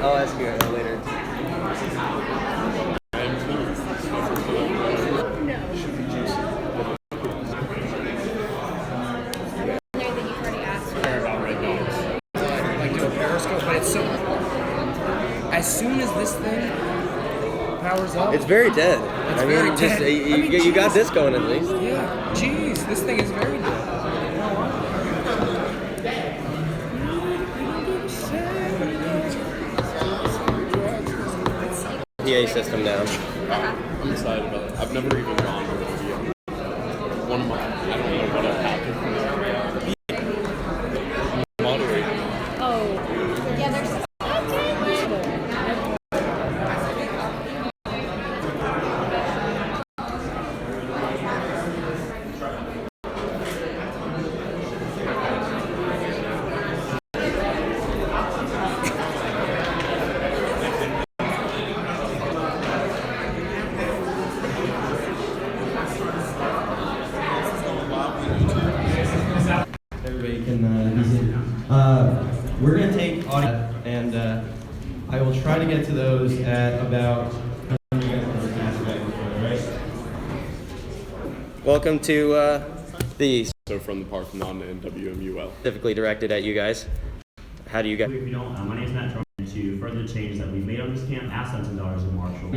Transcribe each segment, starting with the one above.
I'll ask you later. As soon as this thing powers up, It's very dead. It's very just dead. you got this going at least. yeah, jeez, this thing is very dead. PA system down. I'm excited about it. I've never even gone to a video. One of my, I don't know what happened from there. Moderating. Oh, yeah, there's. Everybody can be seated. We're going to take audio, and I will try to get to those at about. Right? Welcome to the So from the Parthenon and WMUL. specifically directed at you guys. How do you guys? If you don't, my name is Matt Troy. To further the changes that we've made on this camp, ask sons and daughters of Marshall.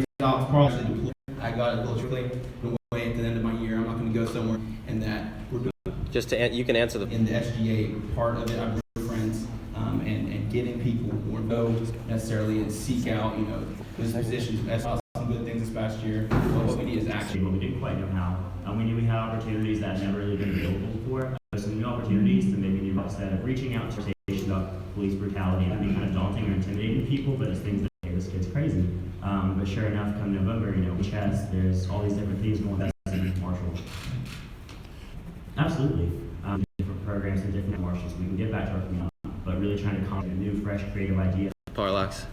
I got it literally away at the end of my year. I'm not going to go somewhere, and that we're doing Just to you can answer the. in the SGA part of it. I'm with friends and getting people who are no necessarily and seek out those positions. I saw some good things this past year, but what we need is action. But we didn't quite know how. We knew we had opportunities that had never really been available before. Some new opportunities to maybe new instead of reaching out to conversations about police brutality. It can be kind of daunting or intimidating to people, but it's things that, hey, this kid's crazy. But sure enough, come November, there's all these different things going on in Marshall. Absolutely. Different programs and different Marshalls. We can get back to our community, but really trying to come up with a new, fresh, creative idea. Parlocks.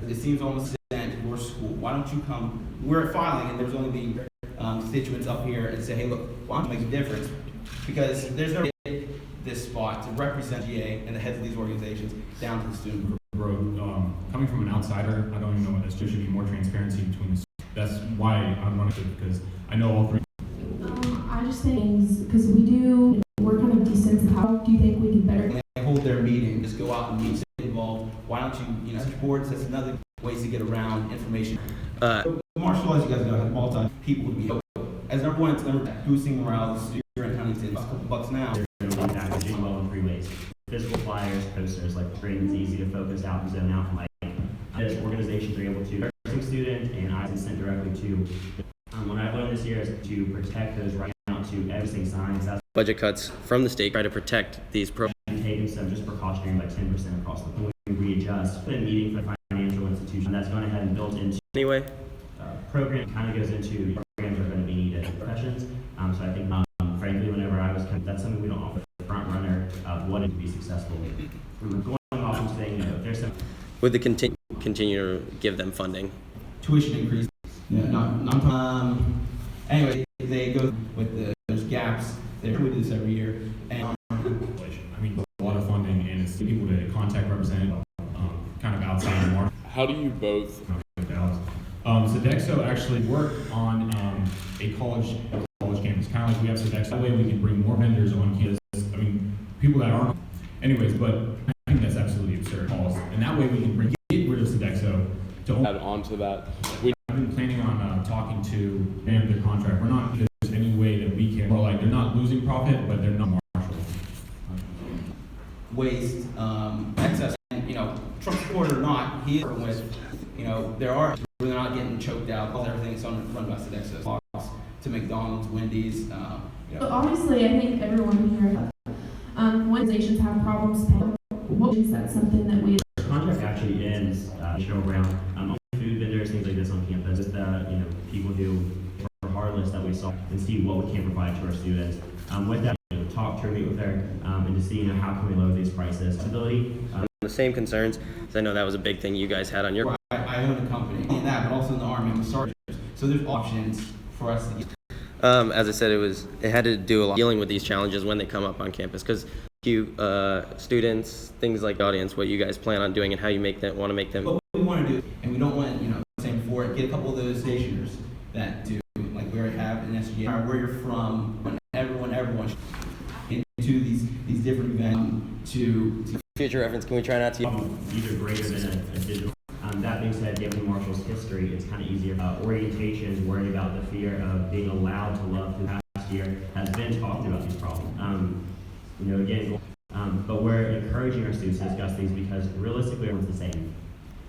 It seems almost sad to your school. Why don't you come? We're filing, and there's only be constituents up here and say, hey, look, why don't you make a difference? Because there's no this spot to represent GA and the heads of these organizations down to the student group. Coming from an outsider, I don't even know what this should be more transparency between the. That's why I'm running it, because I know all three. I just think because we're kind of desensitized. How do you think we can better? When they hold their meeting, just go out and meet, get involved. Why don't you, such boards, that's another ways to get around information. Marshall, as you guys know, has multi people to be. As number one, it's boosting morale. You're in Huntington, it's a couple bucks now. They're going to be packaging well in 3 ways. Physical flyers, posters, like it's easy to focus out and zone out from as organizations are able to student and I sent directly to what I've learned this year is to protect those right now to everything signs. That's Budget cuts from the state try to protect these programs. taking some just precautionary by 10% across the board. We readjust the meeting for financial institution that's gone ahead and built into Anyway, program kind of goes into programs are going to be needed questions. So I think frankly whenever I was that's something we don't offer the front runner of what it to be successful. We were going off and saying there's some would the continue to give them funding? Tuition increase. Anyway, they go with those gaps. We do this every year. And I mean, a lot of funding, and it's people to contact representative, kind of outside the market. How do you both? Sodexo actually worked on a college campus, kind of like we have Sodexo. That way we can bring more vendors on campus. I mean, people that aren't. Anyways, but I think that's absolutely absurd. And that way we can get rid of Sodexo to Add on to that. I've been planning on talking to them their contract. We're not there's any way that we can. Well, like they're not losing profit, but they're not Marshall. Waste, excess, and Trump supporter or not, he is with, there are they're not getting choked out because everything's run by Sodexo to McDonald's, Wendy's, But obviously, I think everyone here, organizations have problems paying. What is that something that we? The contract actually ends around food vendors, things like this on campus. Just people who are heartless that we saw and see what we can provide to our students. With that, talk to meet with her and to see how can we lower these prices. Stability. The same concerns, because I know that was a big thing you guys had on your. I own a company in that, but also in the Army, I'm a sergeant. So there's options for us to get. As I said, it had to do a lot dealing with these challenges when they come up on campus, because you students, things like the audience, what you guys plan on doing and how you want to make them. What we want to do, and we don't want, same before, get a couple of those stationers that do, like we already have in SGA, where you're from, when everyone into these different events to Future reference, can we try not to? These are greater than a digital. That being said, given Marshall's history, it's kind of easier. Orientations, worried about the fear of being allowed to love through the past year, has been talking about these problems. But we're encouraging our students to discuss these because realistically, everyone's the same.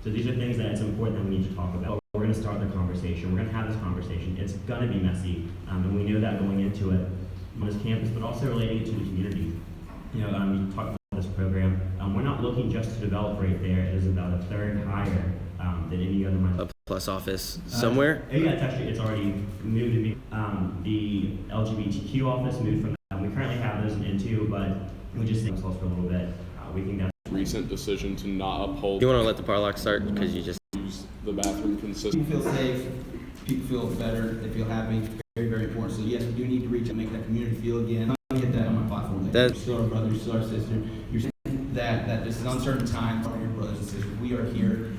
So these are things that it's important that we need to talk about. We're going to start the conversation. We're going to have this conversation. It's going to be messy, and we know that going into it on this campus, but also relating it to the community. You talk about this program. We're not looking just to develop right there. It is about a third higher than any other month. A plus office somewhere? Yeah, it's already moved to be. The LGBTQ office moved from that. We currently have those in N2, but we just think close for a little bit. We think that's Recent decision to not uphold. You want to let the Parlock start because you just use the bathroom consistently. people feel safe, people feel better, they feel happy. Very, very important. So yes, we do need to reach and make that community feel again. I get that on my platform. You're still our brother, you're still our sister. You're saying that this is uncertain times. All your brothers and sisters, we are here.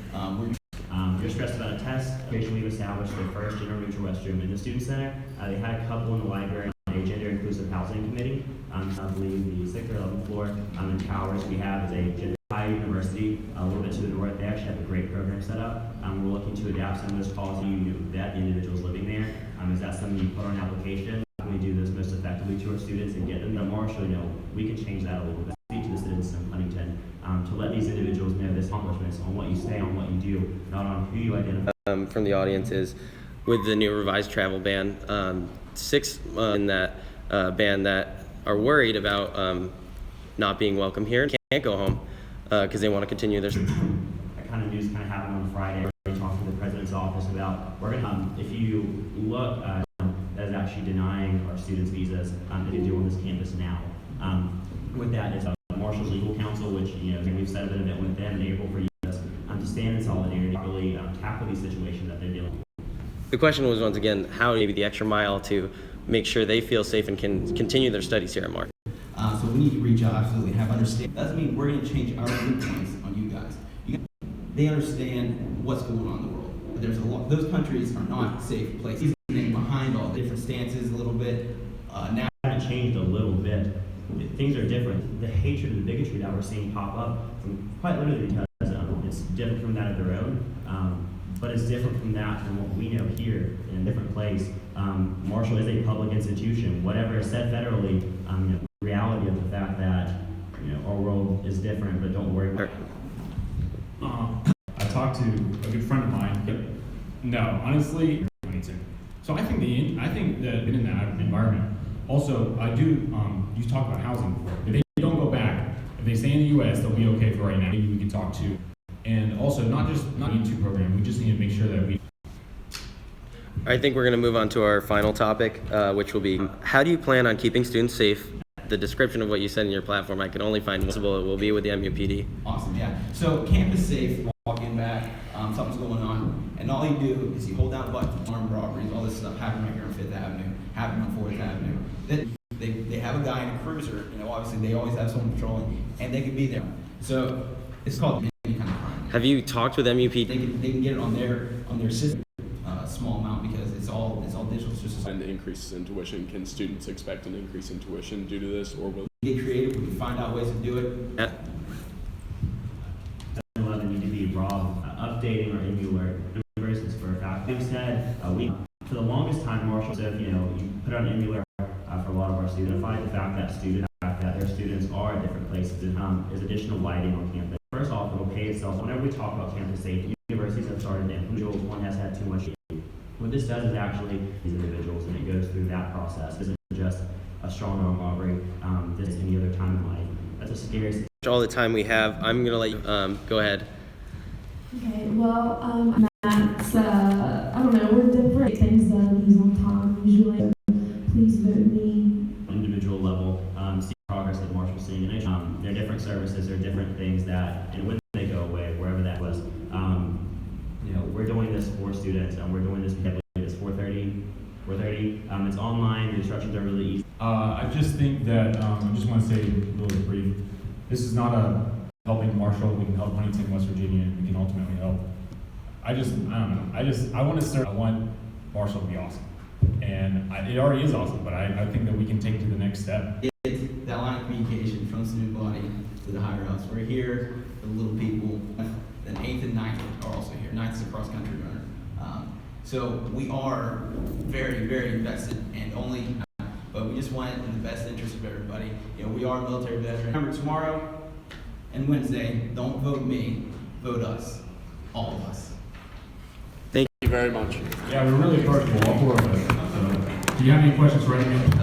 You're stressed about a test. We've established the first gender-neutral restroom in the student center. They had a couple in the library on a gender-inclusive housing committee. I believe the 6th or 11th floor in Towers we have is a gender university a little bit to the north. They actually have a great program set up. We're looking to adapt some of those policies. You vet the individuals living there. Is that something you put on an application? How can we do this most effectively to our students and get them to Marshall? We can change that a little bit. Speak to the citizens in Huntington to let these individuals know this accomplishments on what you say, on what you do, not on who you identify. from the audience is with the new revised travel ban. 6 in that ban that are worried about not being welcome here and can't go home because they want to continue their. That kind of news kind of happened on Friday. We talked to the president's office about we're gonna. If you look, that is actually denying our students visas that they do on this campus now. With that, it's Marshall's legal counsel, which we've set up an event with them in April for you guys to stand in solidarity, really tackle these situations that they're dealing with. The question was once again how maybe the extra mile to make sure they feel safe and can continue their studies here at Mark. So we need to reach out, absolutely, have understanding. Doesn't mean we're going to change our viewpoints on you guys. They understand what's going on in the world. But there's a lot. Those countries are not safe places. Behind all the different stances, a little bit. Now It's changed a little bit. Things are different. The hatred and the bigotry that we're seeing pop up, from quite literally because it's different from that of their own. But it's different from that from what we know here in a different place. Marshall is a public institution. Whatever is said federally, reality of the fact that our world is different, but don't worry about it. I talked to a good friend of mine. No, honestly, so I think that in that environment. Also, I do. You talk about housing before. If they don't go back, if they stay in the U.S., they'll be okay for right now. Maybe we can talk to. And also, not YouTube program. We just need to make sure that we. I think we're going to move on to our final topic, which will be how do you plan on keeping students safe? The description of what you said in your platform, I could only find possible. It will be with the MUPD. Awesome, yeah. So campus safe, walking back, something's going on, and all you do is you hold down the button, armed robberies, all this stuff happened right here on 5th Avenue, happened on 4th Avenue. Then they have a guy in a cruiser, obviously they always have someone patrolling, and they could be there. So it's called any kind of crime. Have you talked with MUPD? They can get it on their system, small amount because it's all digital. It's just And the increases in tuition, can students expect an increase in tuition due to this, or will get creative. We can find out ways to do it. 11 need to be updating our emular numbers for a fact. Being said, we for the longest time, Marshall said, you put on emular for a lot of our students. Find the fact that their students are at different places and is additional lighting on campus. First off, it'll pay itself. Whenever we talk about campus safety, universities have started to implement. One has had too much. What this does is actually these individuals, and it goes through that process. It isn't just a strong arm robbery. This is any other time in life. That's a scary situation. All the time we have, I'm going to let you go ahead. Okay, well, Matt's, I don't know, we're different things done, he's on time usually. Please vote me. Individual level, see progress that Marshall's seeing. And there are different services, there are different things that, and when they go away, wherever that was, we're doing this for students, and we're doing this because it's 4:30 4:30. It's online. The instructions are really easy. I just think that, I just want to say really brief, this is not a helping Marshall, we can help Huntington, West Virginia, we can ultimately help. I don't know, I want to start, I want Marshall to be awesome. And it already is awesome, but I think that we can take it to the next step. It's that line of communication from the student body to the higher ups. We're here for the little people. Then 8th and 9th are also here. 9th is a cross country runner. So we are very, very invested and but we just want it in the best interest of everybody. You know, we are military veterans. Remember, tomorrow and Wednesday, don't vote me, vote us. All of us. Thank you very much. Yeah, we're really approachable, all four of us. So, do you have any questions for anyone?